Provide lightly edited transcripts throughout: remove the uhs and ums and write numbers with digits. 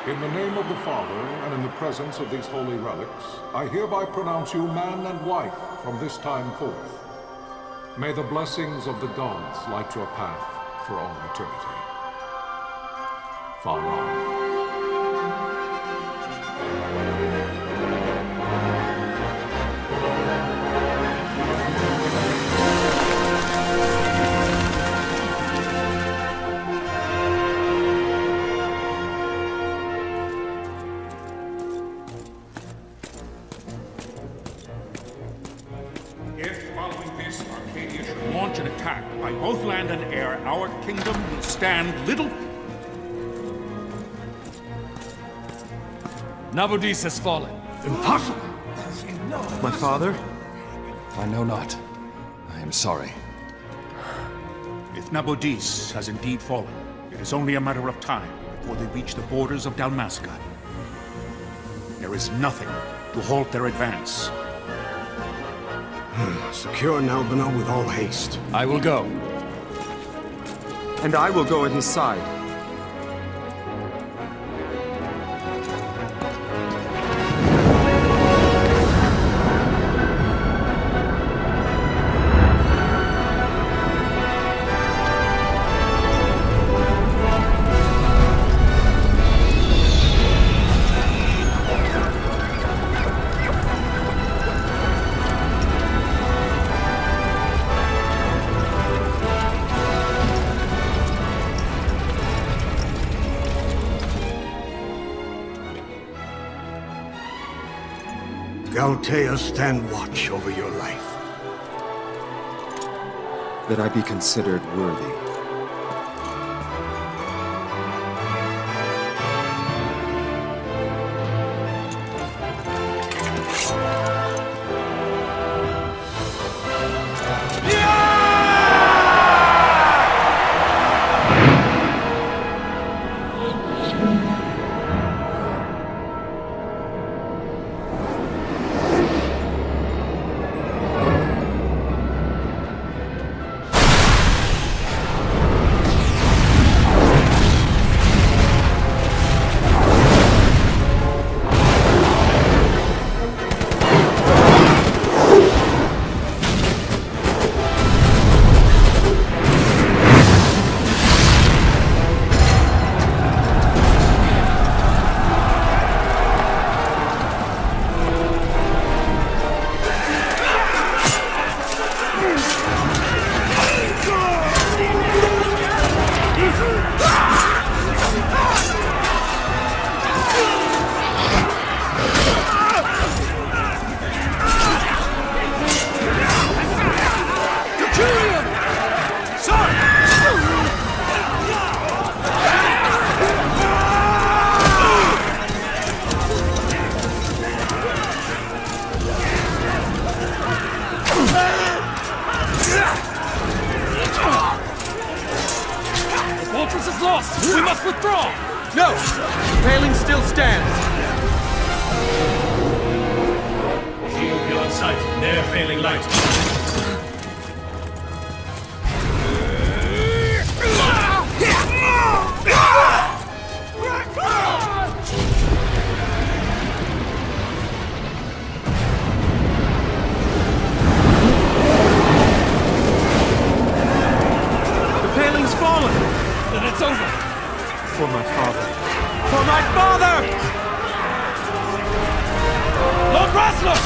In the name of the Father, and in the presence of these holy relics, I hereby pronounce you man and wife from this time forth. May the blessings of the gods light your path for all eternity. Far on. By both land and air, our kingdom will stand little... Nabudis has fallen. Impossible! My father? I know not. I am sorry. If Nabudis has indeed fallen, it is only a matter of time before they reach the borders of Dalmasca. There is nothing to halt their advance. Secure Nalbina with all haste. I will go. And I will go at his side. Galtea, stand watch over your life. That I be considered worthy. We must withdraw! No! The paling still stands! Shield beyond sight, ne'er failing light. The paling's fallen! Then it's over! For my father. For my father! Lord Rasler!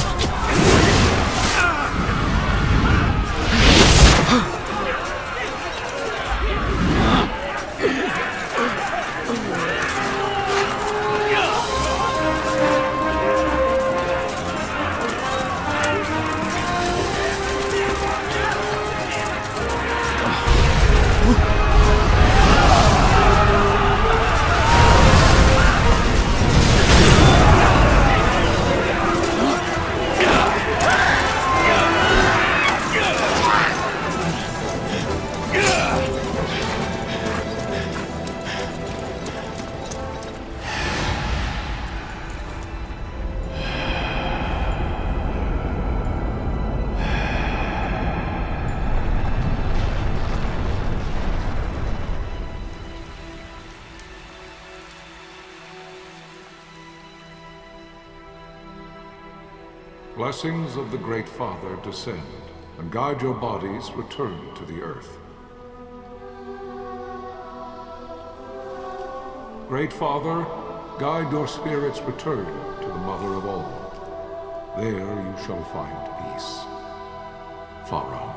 blessings of the Great Father descend, and guide your bodies return to the earth. Great Father, guide your spirits return to the Mother of all. There you shall find peace. Pharaoh.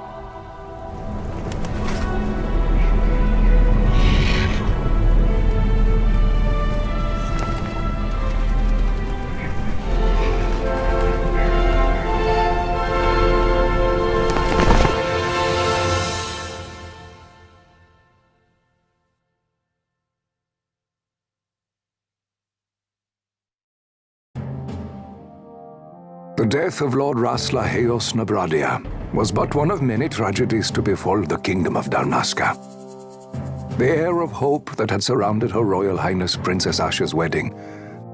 The death of Lord Rasla Heos Nabradia was but one of many tragedies to befall the kingdom of Dalmasca. The air of hope that had surrounded Her Royal Highness Princess Asha's wedding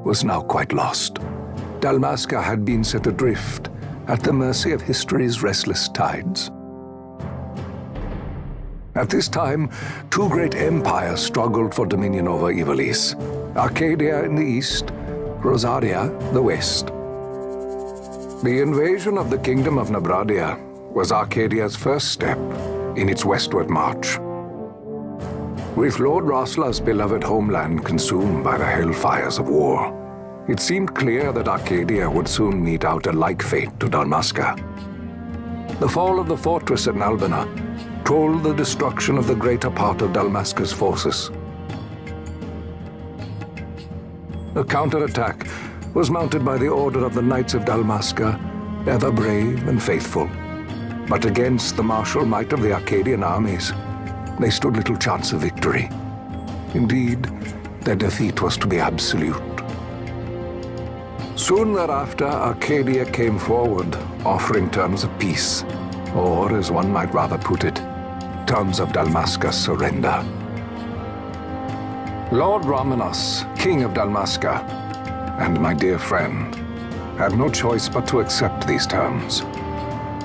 was now quite lost. Dalmasca had been set adrift at the mercy of history's restless tides. At this time, two great empires struggled for dominion over Ivalice: Archadia in the east, Rozarria the west. The invasion of the Kingdom of Nabradia was Arcadia's first step in its westward march. With Lord Rasla's beloved homeland consumed by the hellfires of war, it seemed clear that Archadia would soon mete out a like fate to Dalmasca. The fall of the fortress at Nalbina told the destruction of the greater part of Dalmasca's forces. A counterattack was mounted by the order of the Knights of Dalmasca, ever brave and faithful. But against the martial might of the Arcadian armies, they stood little chance of victory. Indeed, their defeat was to be absolute. Soon thereafter, Archadia came forward, offering terms of peace, or, as one might rather put it, terms of Dalmasca's surrender. Lord Ramenos, King of Dalmasca, and my dear friend, had no choice but to accept these terms.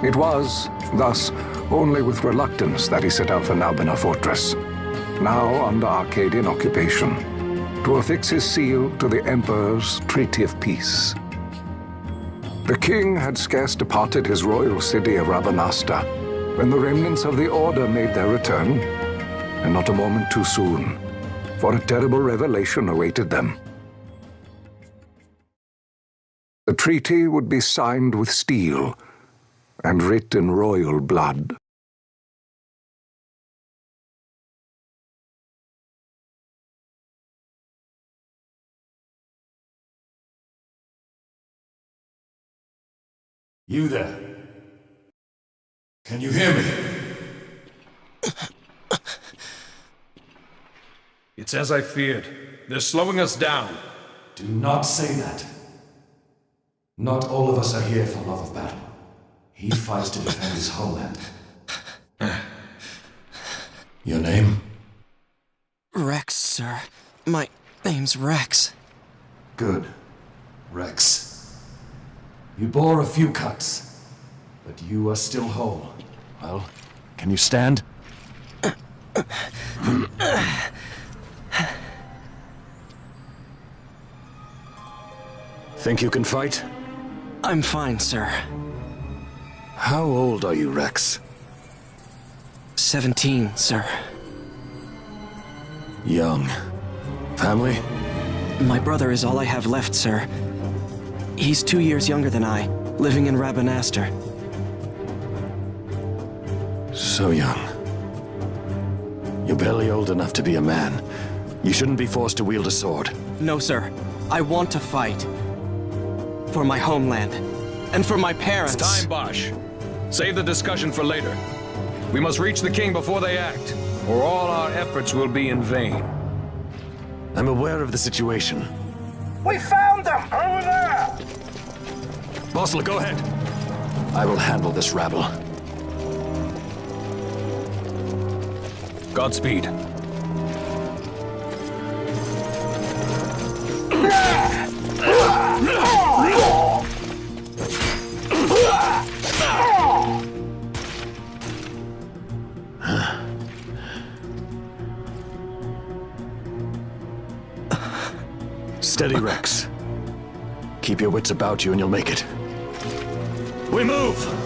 It was, thus, only with reluctance that he set out for Nalbina Fortress, now under Arcadian occupation, to affix his seal to the Emperor's Treaty of Peace. The king had scarce departed his royal city of Rabanasta when the remnants of the Order made their return, and not a moment too soon, for a terrible revelation awaited them. The treaty would be signed with steel and writ in royal blood. You there? Can you hear me? It's as I feared. They're slowing us down. Do not say that. Not all of us are here for love of battle. He fights to defend his homeland. Your name? Rex, sir. My name's Rex. Good. Rex. You bore a few cuts, but you are still whole. Well, can you stand? Think you can fight? I'm fine, sir. How old are you, Rex? 17, sir. Young. Family? My brother is all I have left, sir. He's 2 years younger than I, living in Rabanastre. So young. You're barely old enough to be a man. You shouldn't be forced to wield a sword. No, sir. I want to fight. For my homeland. And for my parents. It's time, Bosch. Save the discussion for later. We must reach the king before they act, or all our efforts will be in vain. I'm aware of the situation. We found them! Over there! Bossler, go ahead. I will handle this rabble. Godspeed. Steady, Rex. Keep your wits about you and you'll make it. We move!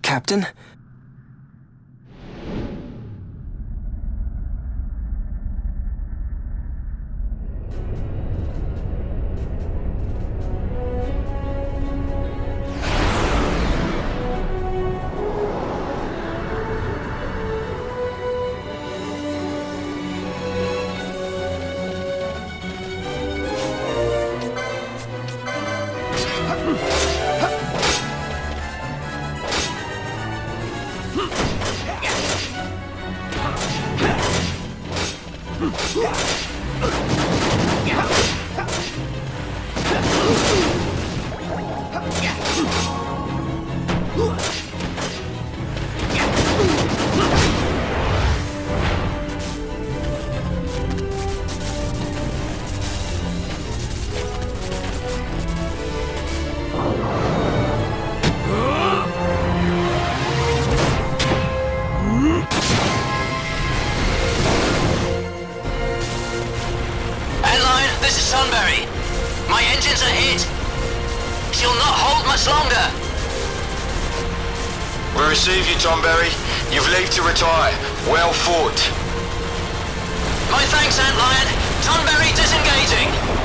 Captain? Tonberry, you've leave to retire. Well fought. My thanks, Antlion. Tonberry disengaging.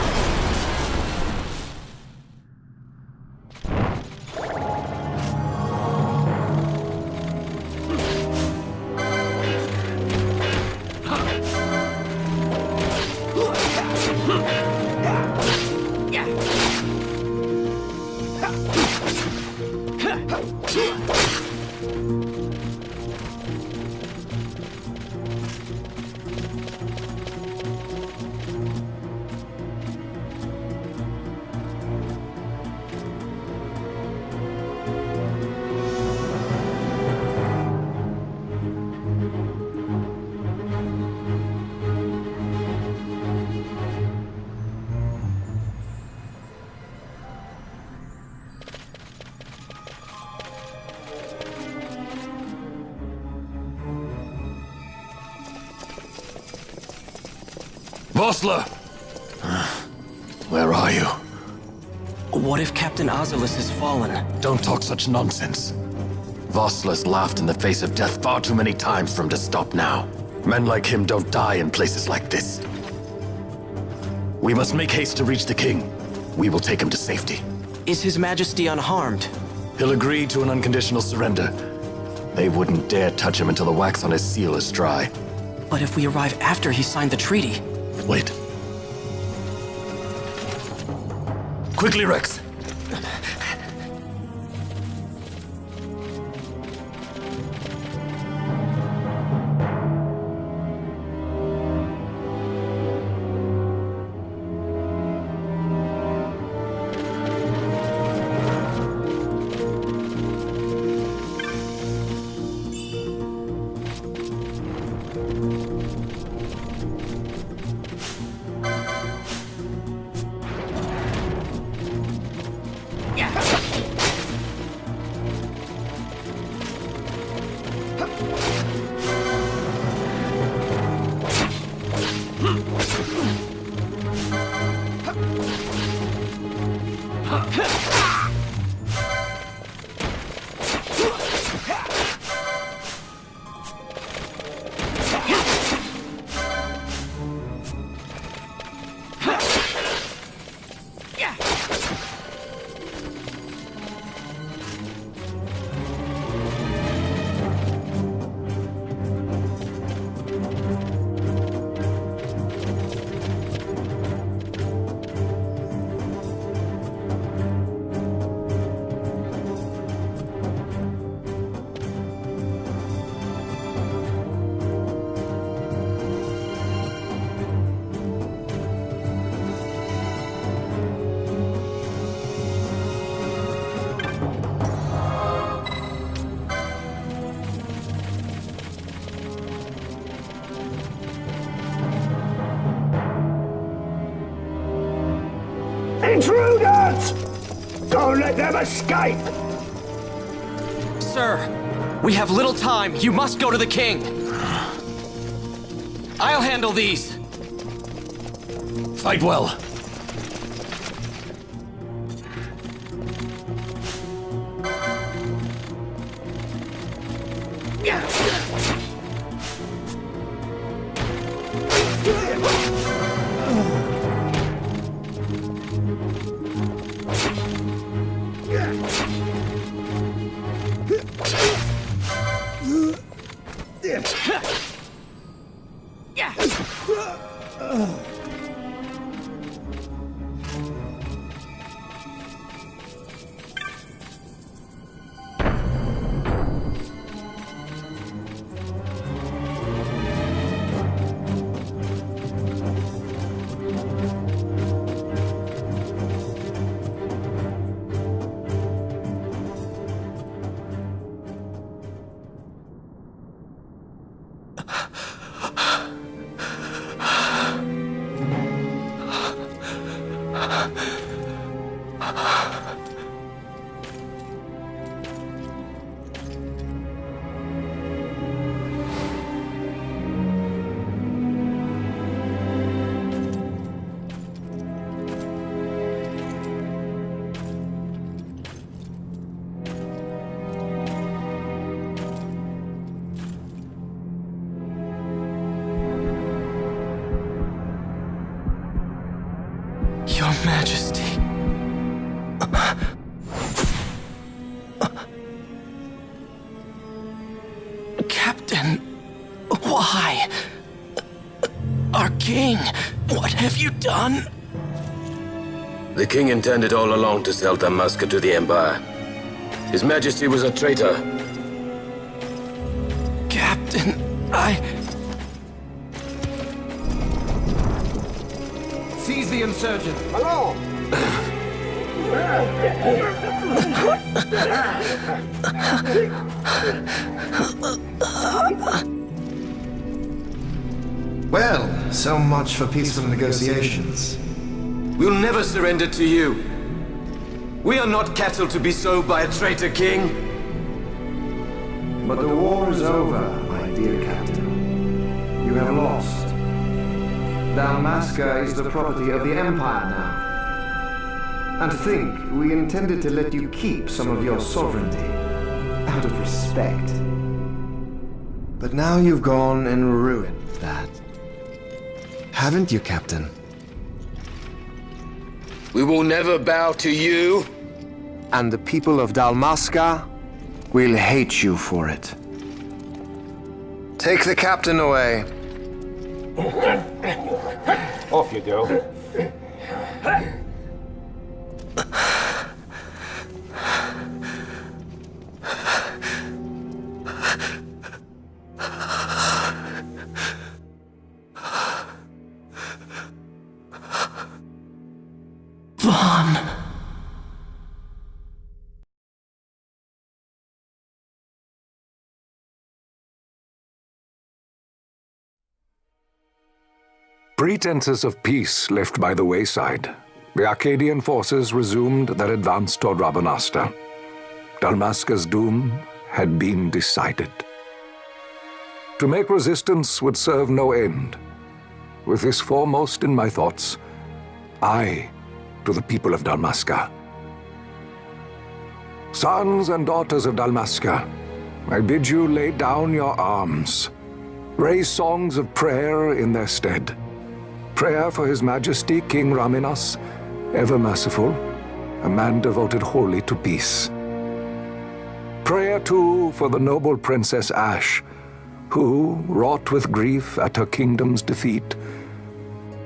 Vossler! Where are you? What if Captain Ivalice has fallen? Don't talk such nonsense. Vosla's laughed in the face of death far too many times for him to stop now. Men like him don't die in places like this. We must make haste to reach the king. We will take him to safety. Is His Majesty unharmed? He'll agree to an unconditional surrender. They wouldn't dare touch him until the wax on his seal is dry. But if we arrive after he signed the treaty? Wait. Quickly, Rex! Intruders! Don't let them escape! Sir, we have little time. You must go to the king. I'll handle these. Fight well. Your Majesty. Captain, why? Our king, what have you done? The king intended all along to sell Dalmasca to the Empire. His Majesty was a traitor. Captain, Seize the insurgent. Hello! Well, so much for peaceful negotiations. We'll never surrender to you. We are not cattle to be sold by a traitor king. But the war is over, my dear captain. You have lost. Dalmasca is the property of the Empire now. And to think we intended to let you keep some of your sovereignty, out of respect. But now you've gone and ruined that. Haven't you, Captain? We will never bow to you. And the people of Dalmasca will hate you for it. Take the captain away. Off you go. Pretenses of peace left by the wayside, the Arcadian forces resumed their advance toward Rabanasta. Dalmasca's doom had been decided. To make resistance would serve no end. With this foremost in my thoughts, I, to the people of Dalmasca. Sons and daughters of Dalmasca, I bid you lay down your arms. Raise songs of prayer in their stead. Prayer for His Majesty King Raminas, ever merciful, a man devoted wholly to peace. Prayer, too, for the noble Princess Ash, who, wrought with grief at her kingdom's defeat,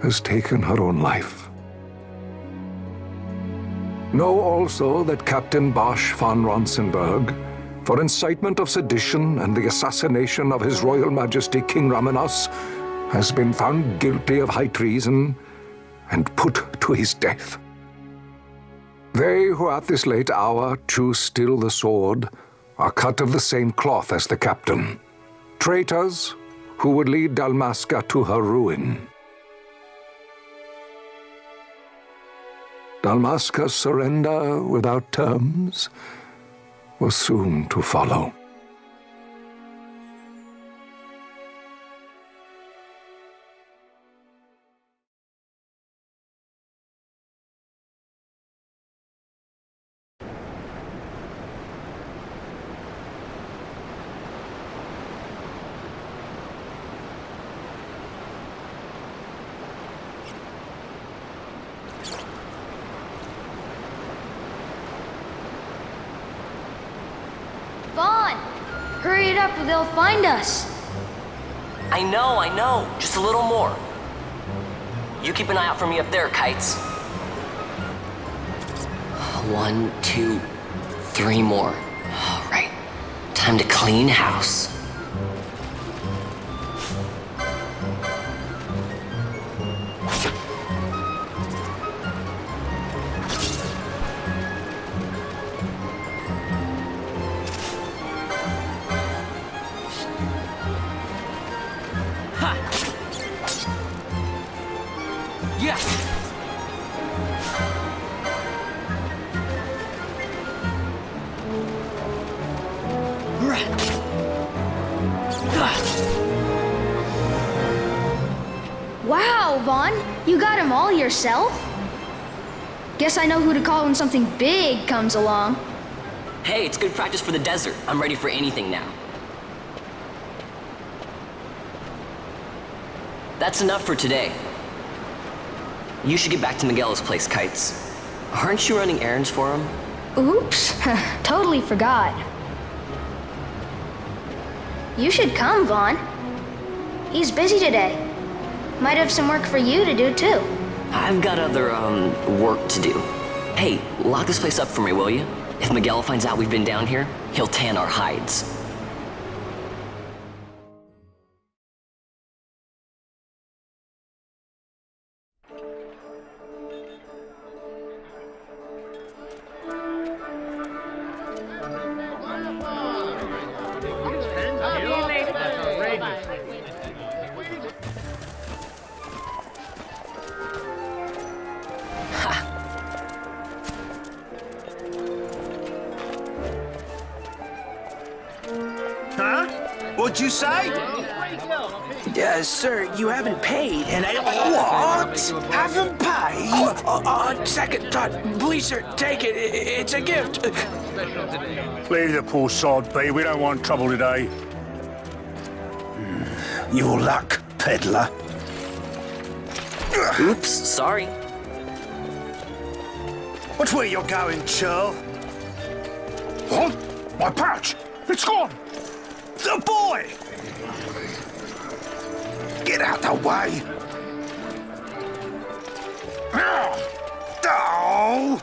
has taken her own life. Know also that Captain Bosch von Ronsenberg, for incitement of sedition and the assassination of His Royal Majesty King Raminas, has been found guilty of high treason and put to his death. They who at this late hour choose still the sword are cut of the same cloth as the captain, traitors who would lead Dalmasca to her ruin. Dalmasca's surrender without terms was soon to follow. Hurry it up or they'll find us. I know. Just a little more. You keep an eye out for me up there, Kites. 1, 2, 3 more. All right. Time to clean house. Wow, Vaughn, you got him all yourself? Guess I know who to call when something big comes along. Hey, it's good practice for the desert. I'm ready for anything now. That's enough for today. You should get back to Miguel's place, Kites. Aren't you running errands for him? Oops, totally forgot. You should come, Vaughn. He's busy today. Might have some work for you to do, too. I've got other, work to do. Hey, lock this place up for me, will you? If Miguel finds out we've been down here, he'll tan our hides. What'd you say? Sir, you haven't paid, and I... What? Haven't paid? On second thought, please, sir, take it. It's a gift. Leave the poor sod be. We don't want trouble today. Your luck, peddler. Oops, sorry. What's where you're going, churl? What? My pouch! It's gone! The boy! Get out the way! Oh!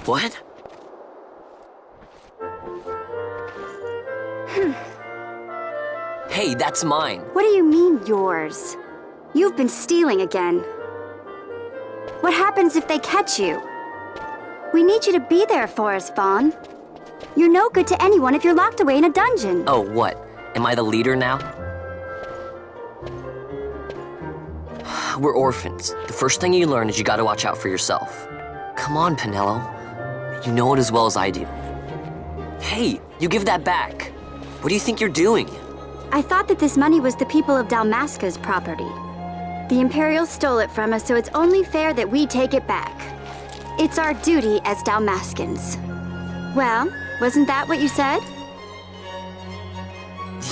What? Hey, that's mine. What do you mean, yours? You've been stealing again. What happens if they catch you? We need you to be there for us, Vaughn. You're no good to anyone if you're locked away in a dungeon. Oh, what? Am I the leader now? We're orphans. The first thing you learn is you gotta watch out for yourself. Come on, Pinello. You know it as well as I do. Hey, you give that back. What do you think you're doing? I thought that this money was the people of Dalmasca's property. The Imperials stole it from us, so it's only fair that we take it back. It's our duty as Dalmascans. Well, wasn't that what you said?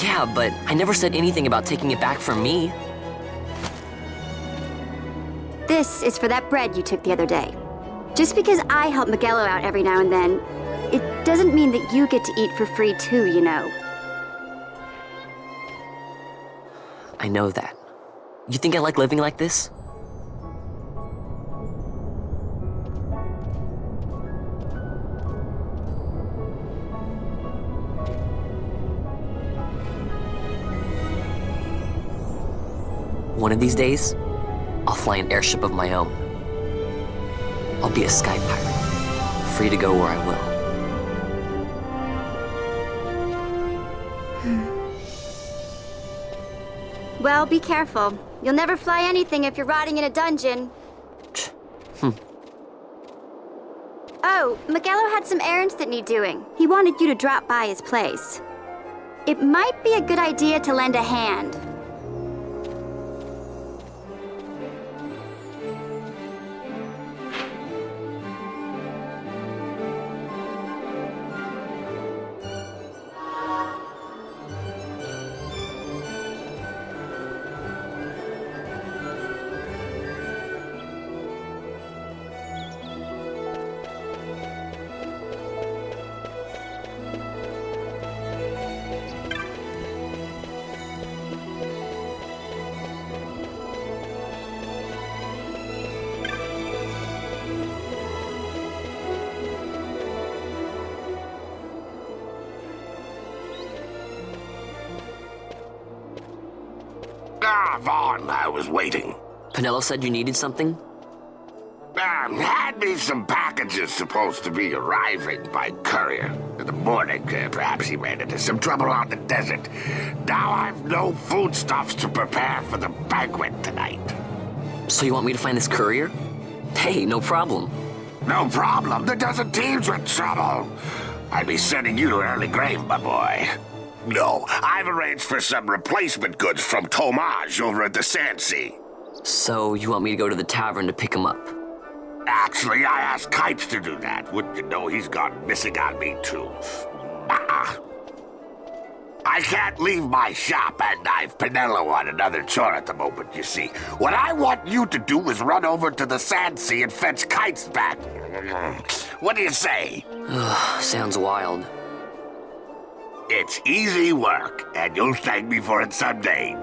Yeah, but I never said anything about taking it back from me. This is for that bread you took the other day. Just because I help Miguelo out every now and then, it doesn't mean that you get to eat for free too, you know. I know that. You think I like living like this? One of these days, I'll fly an airship of my own. I'll be a sky pirate, free to go where I will. Well, be careful. You'll never fly anything if you're rotting in a dungeon. Oh, Miguelo had some errands that need doing. He wanted you to drop by his place. It might be a good idea to lend a hand. Vaughn, I was waiting. Pinello said you needed something? Had me some packages supposed to be arriving by courier. In the morning, perhaps he ran into some trouble on the desert. Now I've no foodstuffs to prepare for the banquet tonight. So you want me to find this courier? Hey, no problem. No problem. The desert teems with trouble. I'd be sending you to an early grave, my boy. No, I've arranged for some replacement goods from Tomage over at the Sandsea. So you want me to go to the tavern to pick him up? Actually, I asked Kites to do that. Wouldn't you know he's gone missing on me, too. I can't leave my shop, and I've Pinello on another chore at the moment, you see. What I want you to do is run over to the Sandsea and fetch Kites back. What do you say? Sounds wild. It's easy work, and you'll thank me for it someday.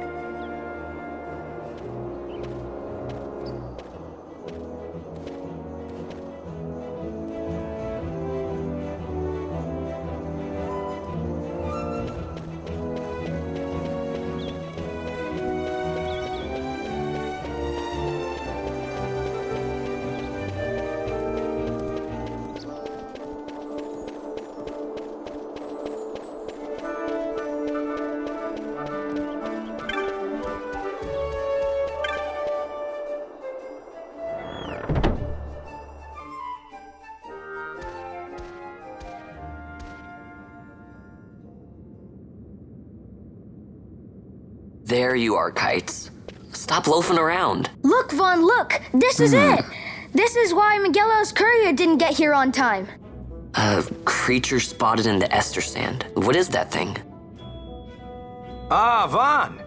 There you are, Kites. Stop loafing around. Look, Vaughn, look! This is it! This is why Miguelo's courier didn't get here on time. A creature spotted in the Ester Sand. What is that thing? Ah, Vaughn!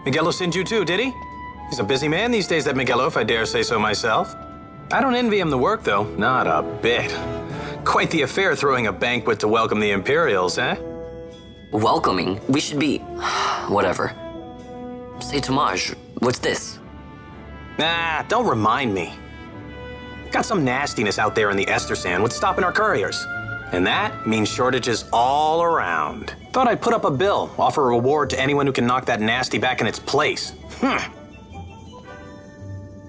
Miguelo sent you too, did he? He's a busy man these days, that Miguelo, if I dare say so myself. I don't envy him the work, though. Not a bit. Quite the affair throwing a banquet to welcome the Imperials, eh? Welcoming? We should be... whatever. Say, Tomaj, what's this? Nah, don't remind me. Got some nastiness out there in the Ester Sand. What's stopping our couriers? And that means shortages all around. Thought I'd put up a bill, offer a reward to anyone who can knock that nasty back in its place.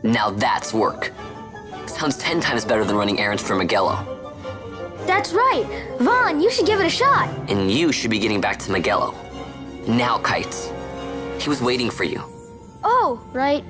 Now that's work. Sounds 10 times better than running errands for Miguelo. That's right. Vaughn, you should give it a shot. And you should be getting back to Miguelo. Now, Kites. He was waiting for you. Oh, right.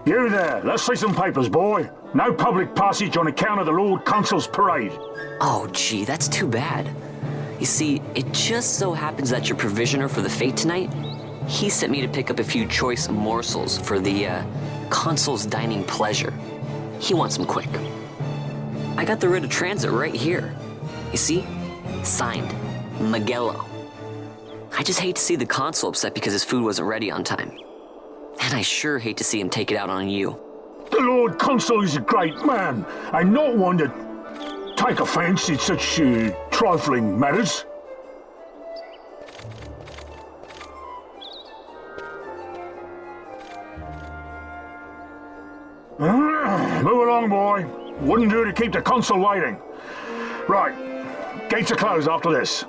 You there, let's see some papers, boy. No public passage on account of the Lord Consul's parade. Oh, gee, that's too bad. You see, it just so happens that your provisioner for the fete tonight, he sent me to pick up a few choice morsels for the, Consul's dining pleasure. He wants them quick. I got the writ of transit right here. You see? Signed, Miguelo. I just hate to see the Consul upset because his food wasn't ready on time. And I sure hate to see him take it out on you. The Lord Consul is a great man, and not one to take offence in such trifling matters. Move along, boy. Wouldn't do to keep the Consul waiting. Right, gates are closed after this.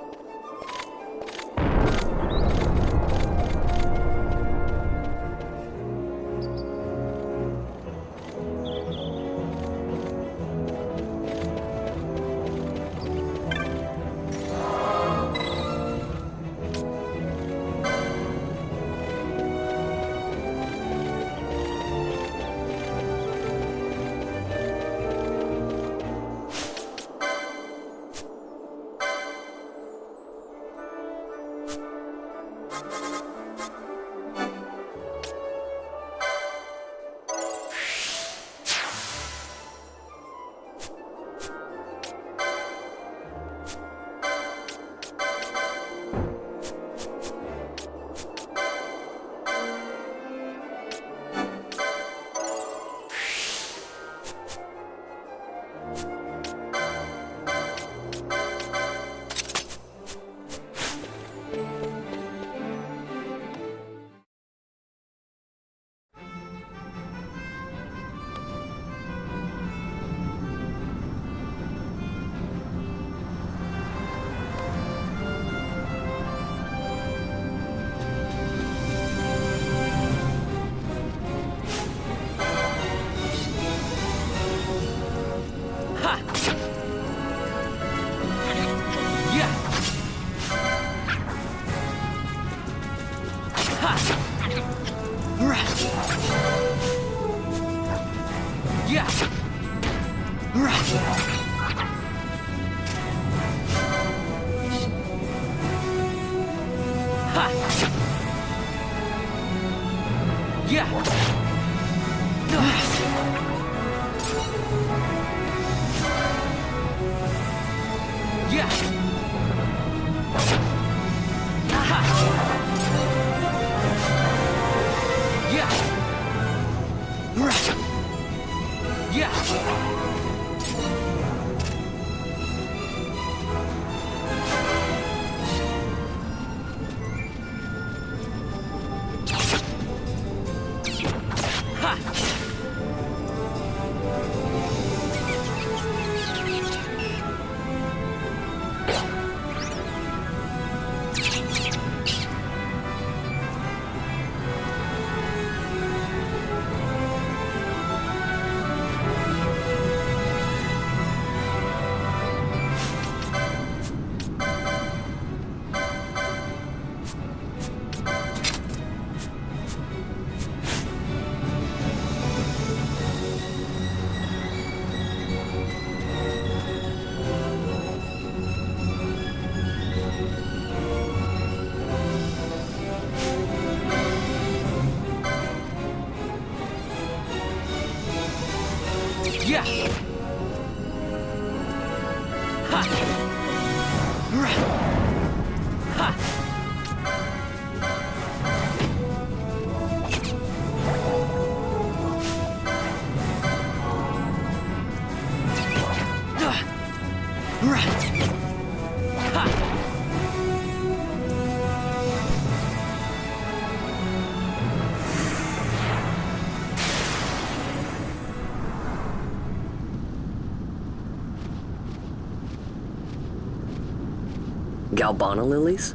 Galbana lilies?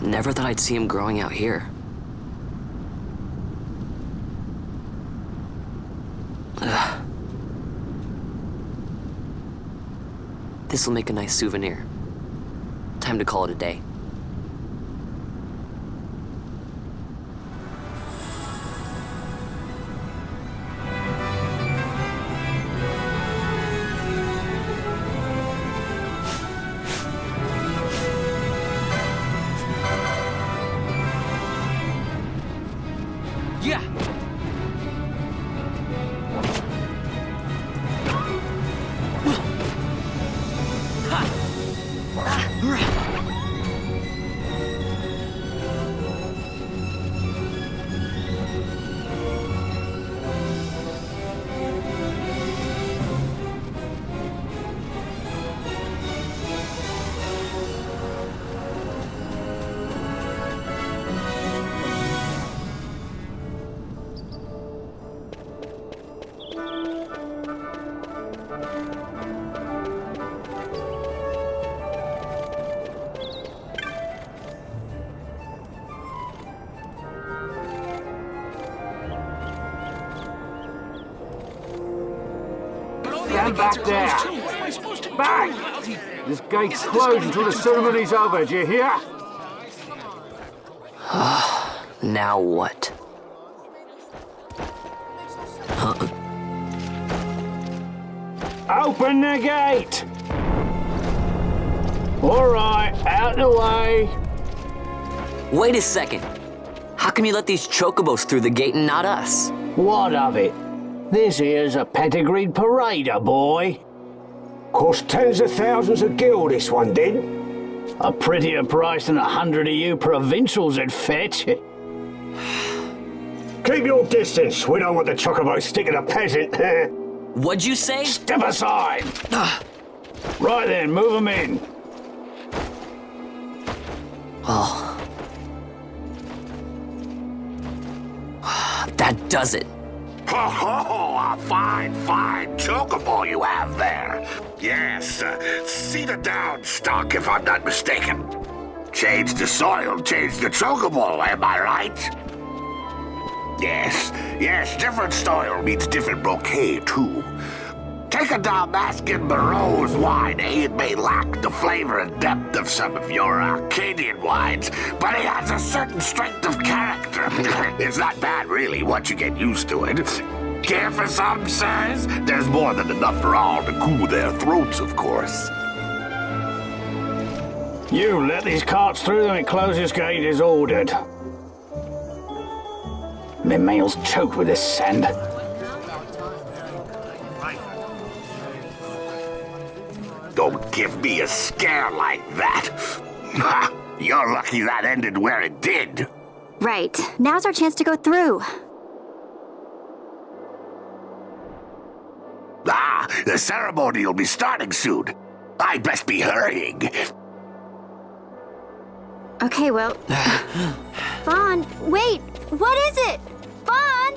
Never thought I'd see him growing out here. Ugh. This'll make a nice souvenir. Time to call it a day. Stand back there! Back! This gate's closed until the ceremony's over, do you hear? Now what? Open the gate! Alright, out the way. Wait a second. How come you let these chocobos through the gate and not us? What of it? This here's a pedigreed parader, boy. Cost tens of thousands of gil, this one did. A prettier price than 100 of you provincials would fetch. Keep your distance. We don't want the chocobo sticking a peasant. What'd you say? Step aside. Right then, move them in. Well, that does it. Oh, a fine chocobo you have there. Yes, cedar down stock, if I'm not mistaken. Change the soil, change the chocobo, am I right? Yes, different style means different bouquet, too. Take a Dalmascan Barrow's wine, It may lack the flavor and depth of some of your Arcadian wines, but it has a certain strength of character. It's not bad, really, once you get used to it. Care for some, sirs? There's more than enough for all to cool their throats, of course. You let these carts through when closest gate is ordered. My mail's choked with this sand. Don't give me a scare like that. You're lucky that ended where it did. Right. Now's our chance to go through. The ceremony will be starting soon. I'd best be hurrying. Okay, well... Fawn, wait! What is it? Fawn!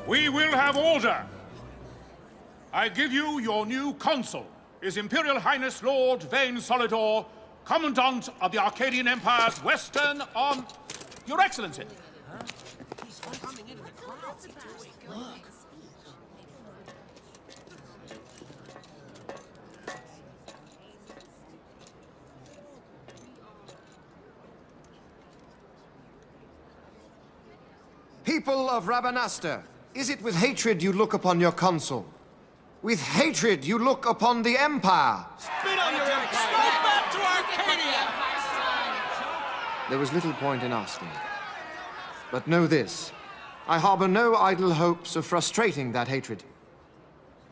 We will have order. I give you your new consul, His Imperial Highness Lord Vane Solidor, Commandant of the Arcadian Empire's Western on... Your Excellency. People of Rabanastre, is it with hatred you look upon your consul? With hatred you look upon the Empire? Spit on your empire! Go back to Arcadia! There was little point in asking. But know this, I harbor no idle hopes of frustrating that hatred.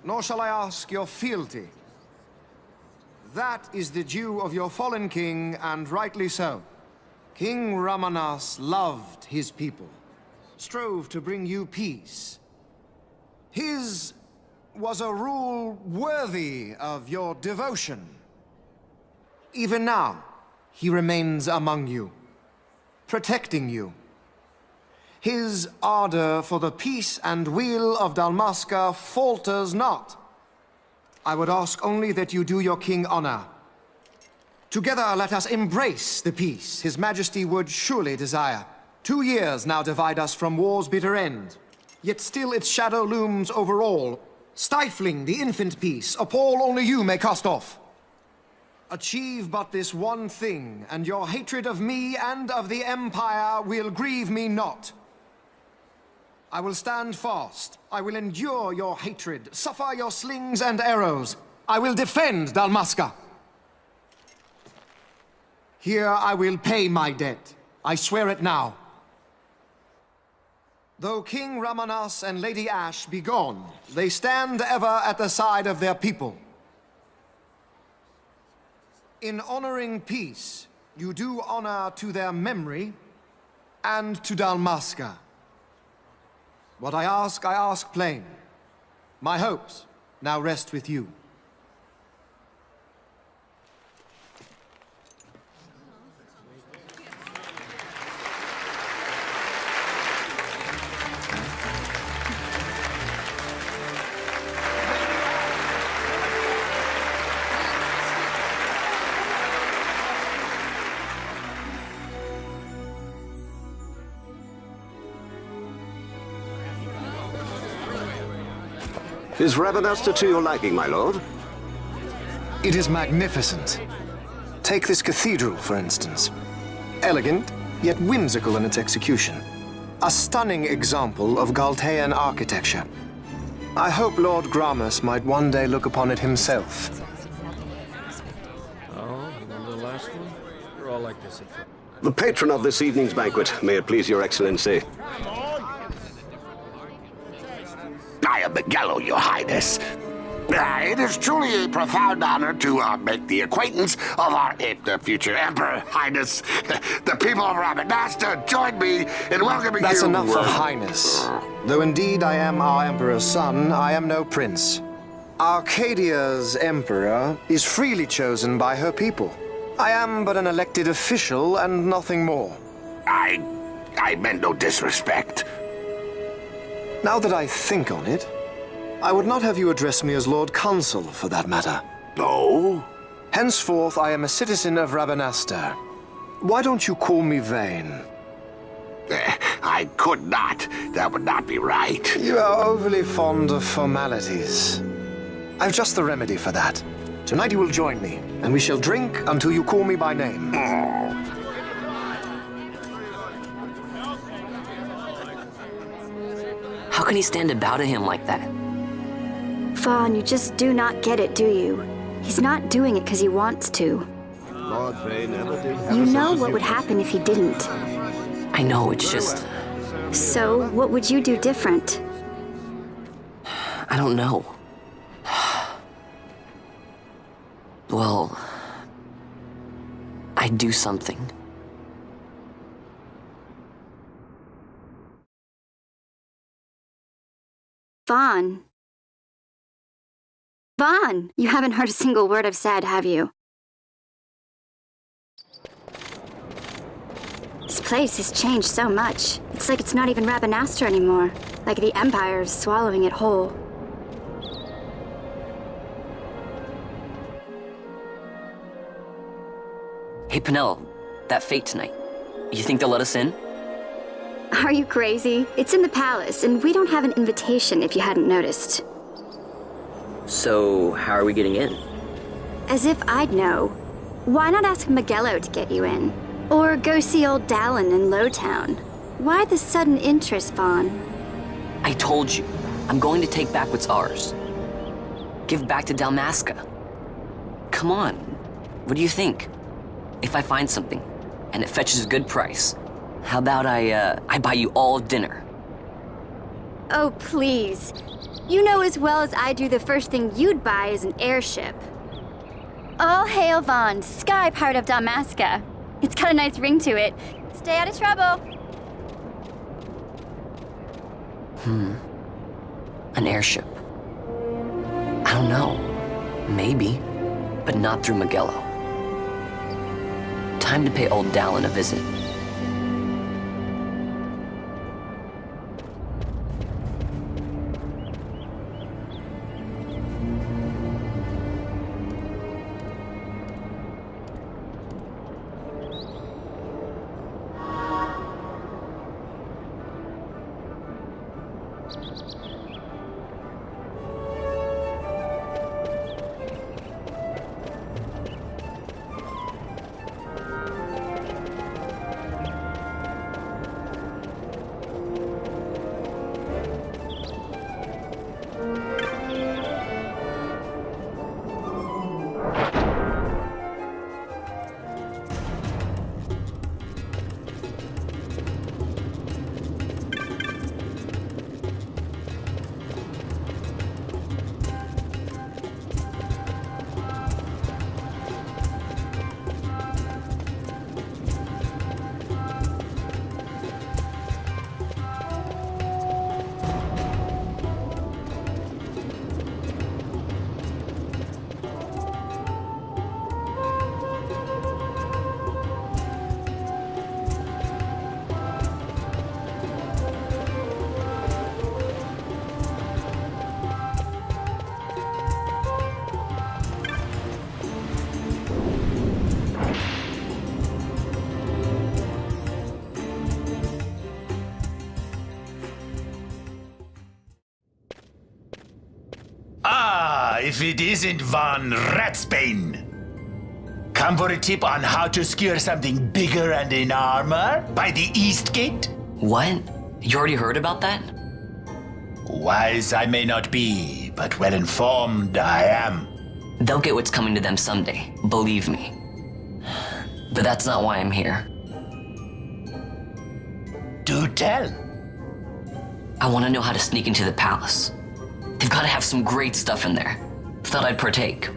Nor shall I ask your fealty. That is the due of your fallen king, and rightly so. King Ramanas loved his people, strove to bring you peace. His was a rule worthy of your devotion. Even now, he remains among you, protecting you. His ardor for the peace and weal of Dalmasca falters not. I would ask only that you do your king honor. Together let us embrace the peace His Majesty would surely desire. 2 years now divide us from war's bitter end, yet still its shadow looms over all, stifling the infant peace a pall only you may cast off. Achieve but this one thing, and your hatred of me and of the Empire will grieve me not. I will stand fast. I will endure your hatred, suffer your slings and arrows. I will defend Dalmasca. Here I will pay my debt. I swear it now. Though King Ramanas and Lady Ash be gone, they stand ever at the side of their people. In honoring peace, you do honor to their memory and to Dalmasca. What I ask plain. My hopes now rest with you. Is Rabanastre to your liking, my lord? It is magnificent. Take this cathedral, for instance. Elegant, yet whimsical in its execution. A stunning example of Galtean architecture. I hope Lord Gramus might one day look upon it himself. The patron of this evening's banquet, may it please your excellency. I am Miguel, your highness. It is truly a profound honor to make the acquaintance of our future emperor, highness. The people of Rabinasta join me in welcoming you. That's enough of highness. Though indeed I am our emperor's son, I am no prince. Arcadia's emperor is freely chosen by her people. I am but an elected official and nothing more. I meant no disrespect. Now that I think on it, I would not have you address me as Lord Consul, for that matter. No? Henceforth, I am a citizen of Rabinasta. Why don't you call me Vane? I could not. That would not be right. You are overly fond of formalities. I've just the remedy for that. Tonight you will join me, and we shall drink until you call me by name. How can he stand about to him like that? Fawn, you just do not get it, do you? He's not doing it because he wants to. Lord Vane never did. You know what would happen if he didn't. I know, it's just... So, what would you do different? I don't know. Well... I'd do something. Fawn. Fawn! You haven't heard a single word I've said, have you? This place has changed so much. It's like it's not even Rabinasta anymore. Like the Empire is swallowing it whole. Hey, Penelo, that fete tonight. You think they'll let us in? Are you crazy? It's in the palace, and we don't have an invitation if you hadn't noticed. So, how are we getting in? As if I'd know. Why not ask Miguelo to get you in? Or go see old Dallin in Lowtown? Why the sudden interest, Vaughn? I told you, I'm going to take back what's ours. Give back to Dalmasca. Come on, what do you think? If I find something, and it fetches a good price, how about I buy you all dinner? Oh, please. You know as well as I do the first thing you'd buy is an airship. All hail Vaughn, sky part of Dalmasca. It's got a nice ring to it. Stay out of trouble. An airship. I don't know. Maybe. But not through Miguelo. Time to pay old Dallin a visit. If it isn't Von Ratsbane. Come for a tip on how to secure something bigger and in armor by the East Gate? What? You already heard about that? Wise I may not be, but well informed I am. They'll get what's coming to them someday, believe me. But that's not why I'm here. Do tell. I want to know how to sneak into the palace. They've got to have some great stuff in there. Thought I'd partake.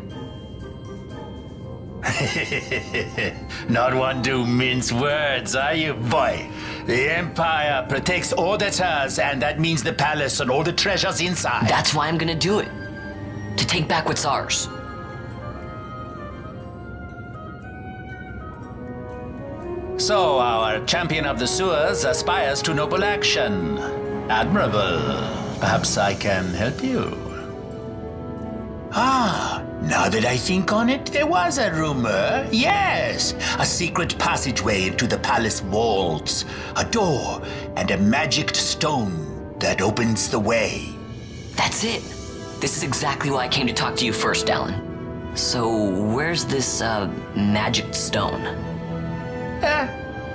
Not one to mince words, are you, boy? The Empire protects all that's hers, and that means the palace and all the treasures inside. That's why I'm gonna do it. To take back what's ours. So, our champion of the sewers aspires to noble action. Admirable. Perhaps I can help you. Ah, now that I think on it, there was a rumor. Yes, a secret passageway into the palace vaults, a door, and a magicked stone that opens the way. That's it. This is exactly why I came to talk to you first, Alan. So, where's this, magic stone?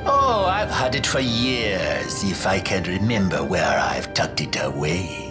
Oh, I've had it for years, if I can remember where I've tucked it away.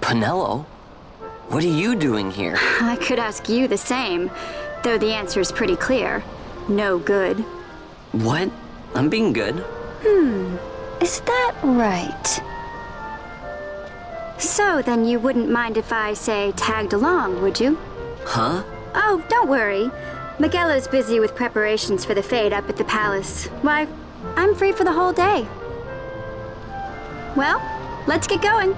Penelo? What are you doing here? I could ask you the same, though the answer's pretty clear. No good. What? I'm being good. Is that right? So then you wouldn't mind if I, say, tagged along, would you? Huh? Oh, don't worry. Miguelo's busy with preparations for the fete up at the palace. Why, I'm free for the whole day. Well, let's get going.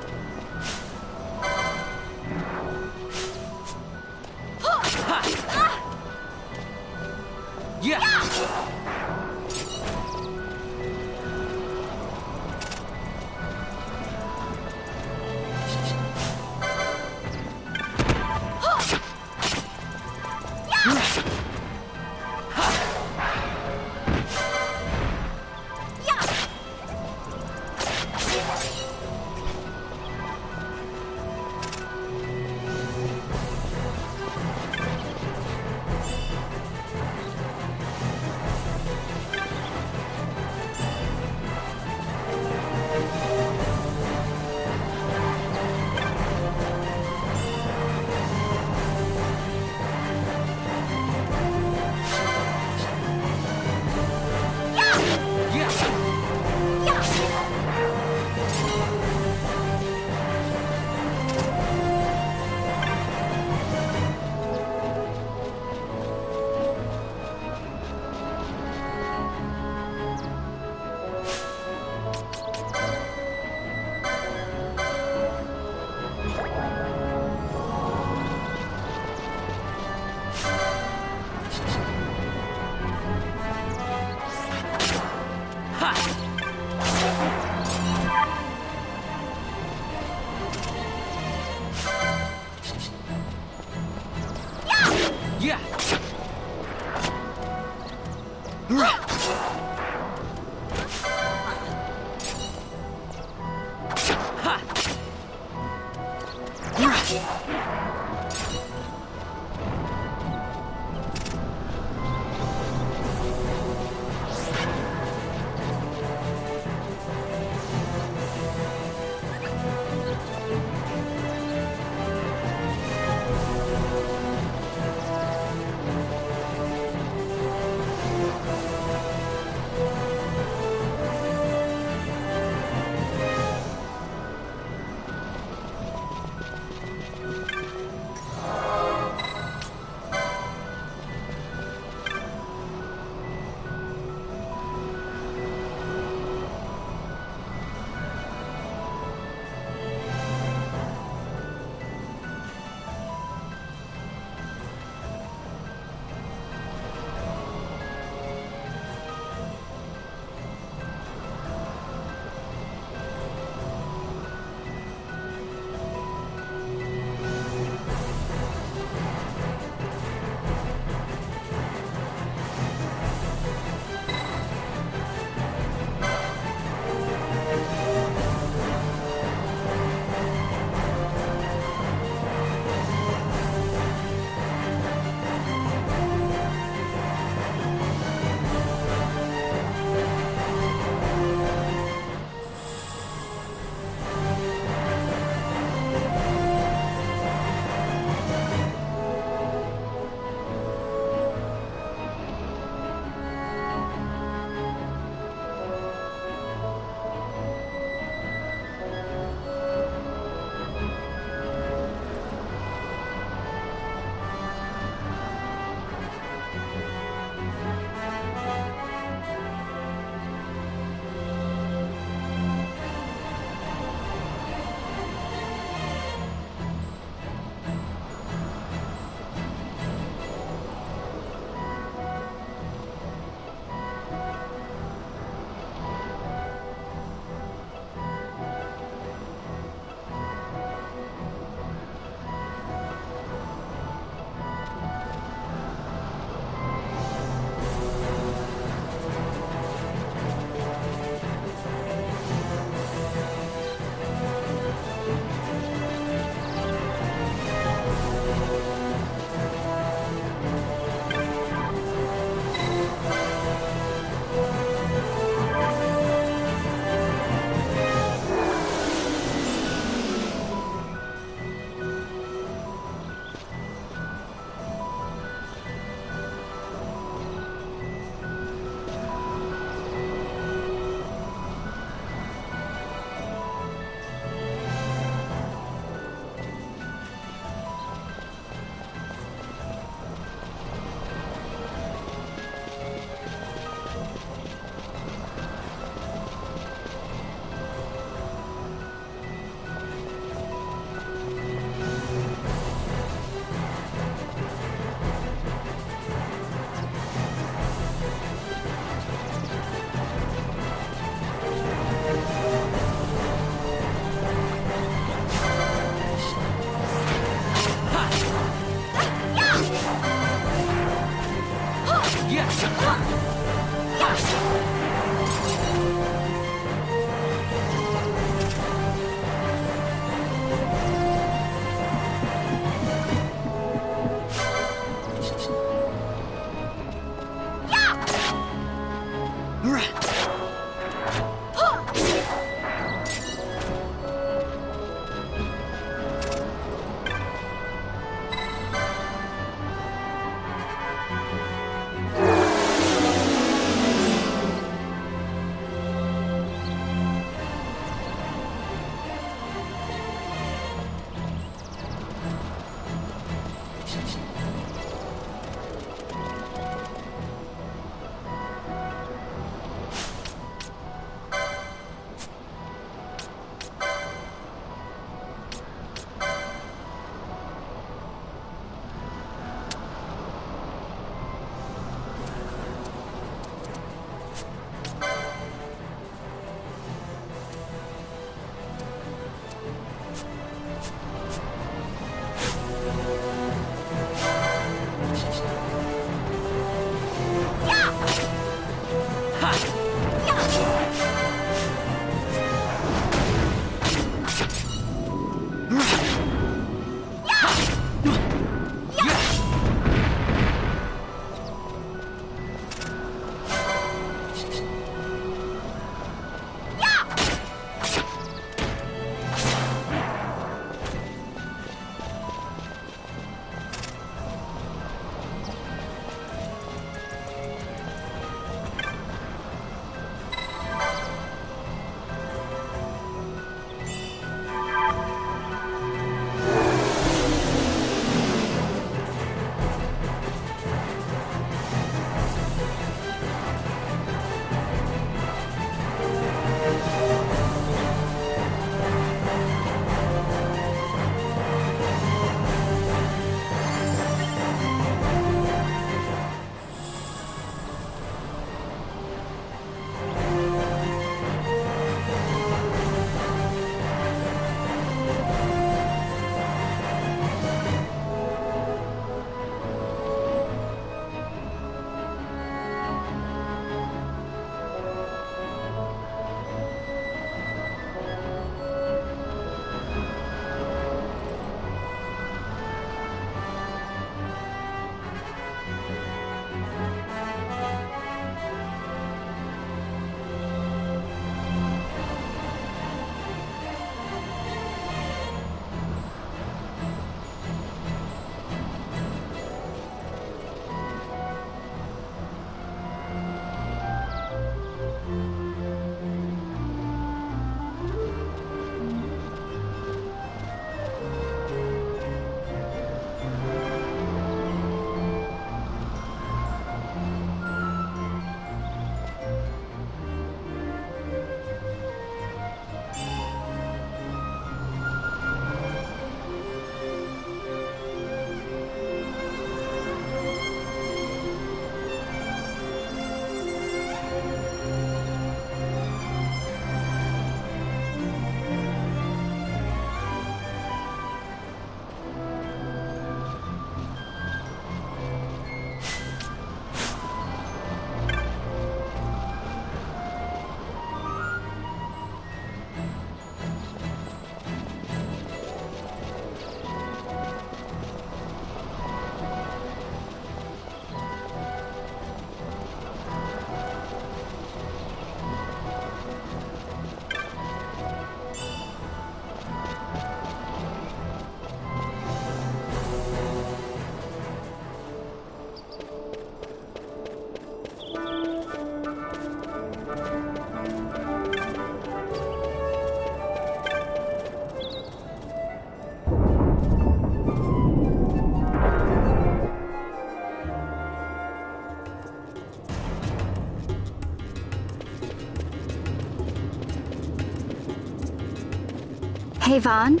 Hey, Vaughn.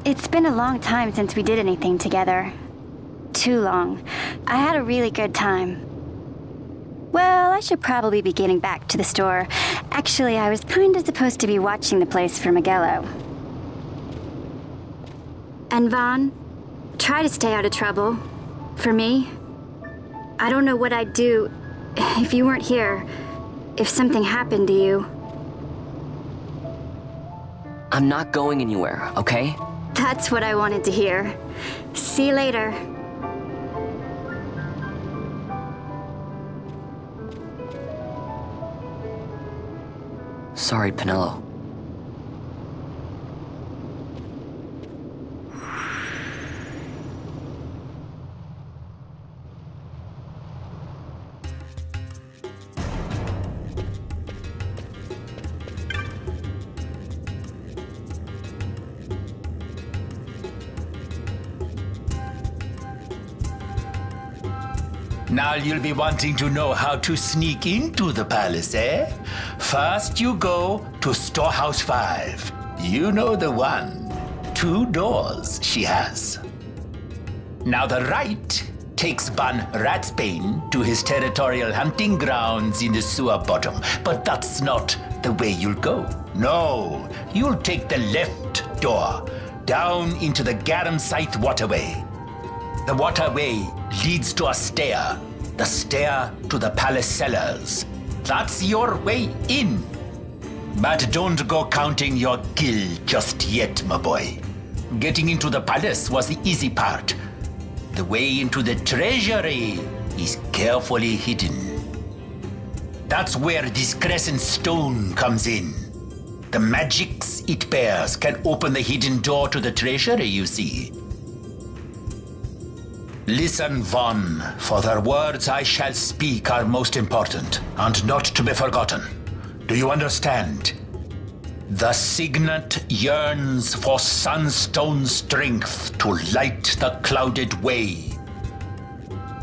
It's been a long time since we did anything together. Too long. I had a really good time. Well, I should probably be getting back to the store. Actually, I was kinda supposed to be watching the place for Miguelo. And Vaughn, try to stay out of trouble. For me, I don't know what I'd do if you weren't here, if something happened to you. I'm not going anywhere, okay? That's what I wanted to hear. See you later. Sorry, Penelo. Now you'll be wanting to know how to sneak into the palace, eh? First you go to Storehouse 5. You know the one. 2 doors she has. Now the right takes Ban Ratsbane to his territorial hunting grounds in the sewer bottom. But that's not the way you'll go. No, you'll take the left door down into the Garum Scythe waterway. The waterway leads to a stair. The stair to the palace cellars. That's your way in. But don't go counting your gil just yet, my boy. Getting into the palace was the easy part. The way into the treasury is carefully hidden. That's where this crescent stone comes in. The magics it bears can open the hidden door to the treasury, you see. Listen, Von, for the words I shall speak are most important, and not to be forgotten. Do you understand? The signet yearns for sunstone strength to light the clouded way.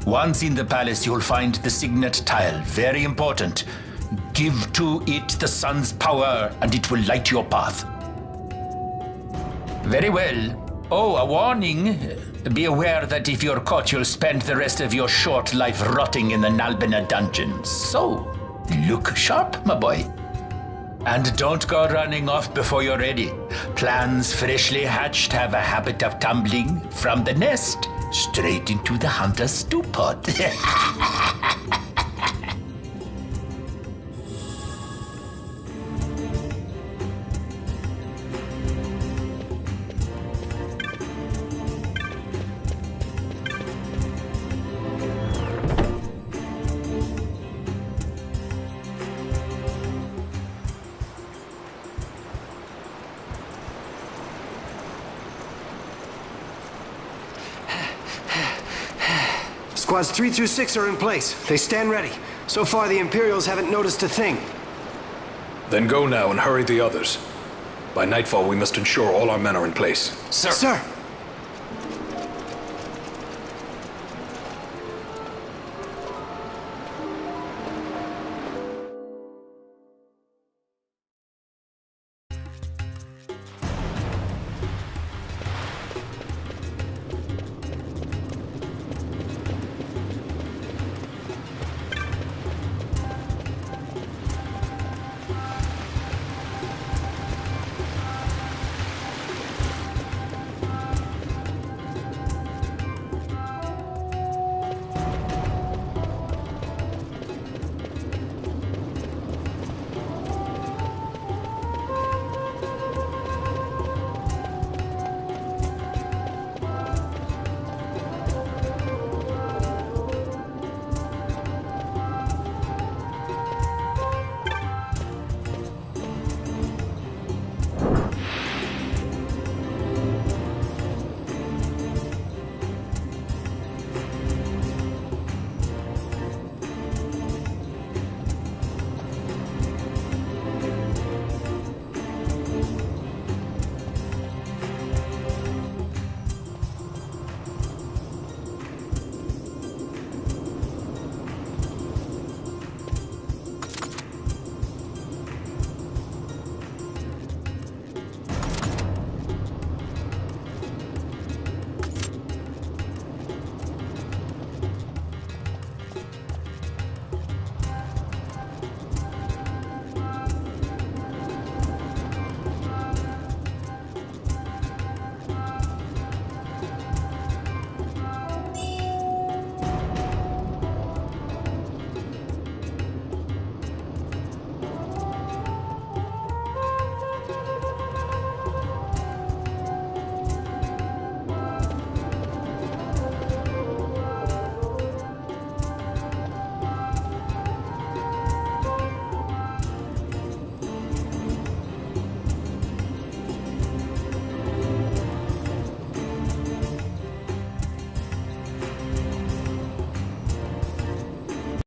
Once in the palace, you'll find the signet tile, very important. Give to it the sun's power, and it will light your path. Very well. Oh, a warning. Be aware that if you're caught, you'll spend the rest of your short life rotting in the Nalbina dungeons. So, look sharp, my boy. And don't go running off before you're ready. Plans freshly hatched have a habit of tumbling from the nest straight into the hunter's stew pot. Squads 3 through 6 are in place. They stand ready. So far, the Imperials haven't noticed a thing. Then go now and hurry the others. By nightfall, we must ensure all our men are in place. Sir! Sir!